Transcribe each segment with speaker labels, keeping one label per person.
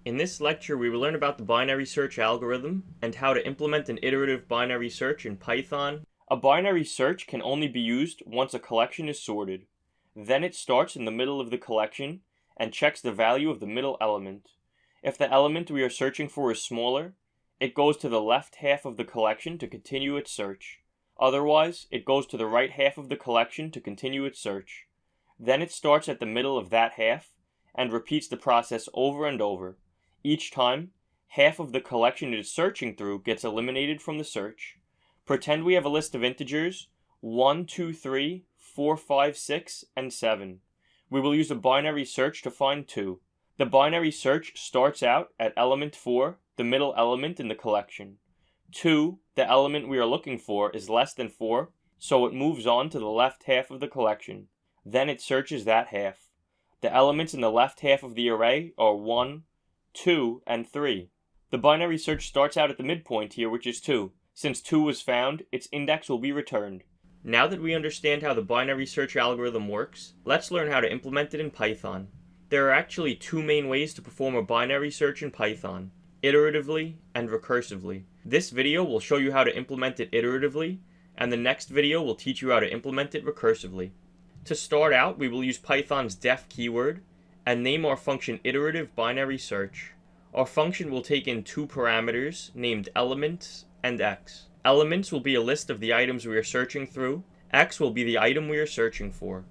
Speaker 1: In this lecture, we will learn about the binary search algorithm and how to implement an iterative binary search in Python. A binary search can only be used once a collection is sorted. Then it starts in the middle of the collection and checks the value of the middle element. If the element we are searching for is smaller, it goes to the left half of the collection to continue its search. Otherwise, it goes to the right half of the collection to continue its search. Then it starts at the middle of that half and repeats the process over and over. Each time, half of the collection it is searching through gets eliminated from the search. Pretend we have a list of integers 1, 2, 3, 4, 5, 6, and 7. We will use a binary search to find 2. The binary search starts out at element 4, the middle element in the collection. 2, the element we are looking for, is less than 4, so it moves on to the left half of the collection. Then it searches that half. The elements in the left half of the array are 1, 2, and 3. The binary search starts out at the midpoint here, which is 2. Since 2 was found, its index will be returned. Now that we understand how the binary search algorithm works, let's learn how to implement it in Python. There are actually two main ways to perform a binary search in Python: iteratively and recursively. This video will show you how to implement it iteratively, and the next video will teach you how to implement it recursively. To start out, we will use Python's def keyword and name our function iterative binary search. Our function will take in two parameters named elements and x. Elements will be a list of the items we are searching through. X will be the item we are searching for.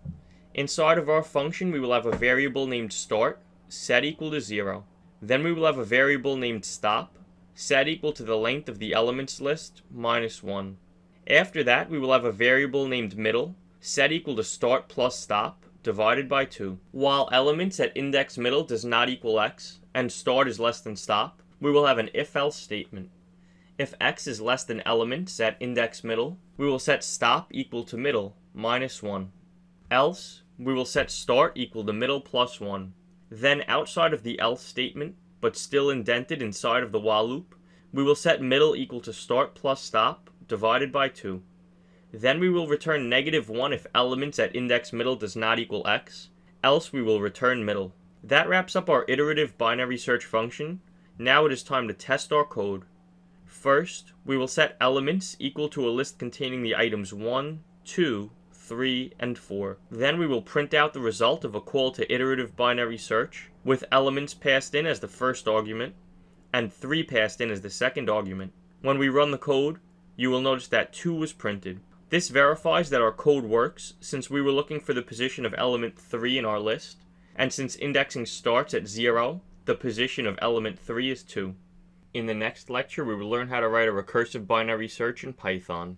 Speaker 1: Inside of our function, we will have a variable named start, set equal to 0. Then we will have a variable named stop, set equal to the length of the elements list, minus 1. After that, we will have a variable named middle, set equal to start plus stop, divided by 2. While elements at index middle does not equal x, and start is less than stop, we will have an if-else statement. If x is less than elements at index middle, we will set stop equal to middle, minus 1. Else, we will set start equal to middle plus 1. Then outside of the else statement, but still indented inside of the while loop, we will set middle equal to start plus stop, divided by 2. Then we will return -1 if elements at index middle does not equal x, else we will return middle. That wraps up our iterative binary search function. Now it is time to test our code. First, we will set elements equal to a list containing the items 1, 2, 3, and 4. Then we will print out the result of a call to iterative binary search, with elements passed in as the first argument, and 3 passed in as the second argument. When we run the code, you will notice that 2 was printed. This verifies that our code works, since we were looking for the position of element 3 in our list, and since indexing starts at 0, the position of element 3 is 2. In the next lecture, we will learn how to write a recursive binary search in Python.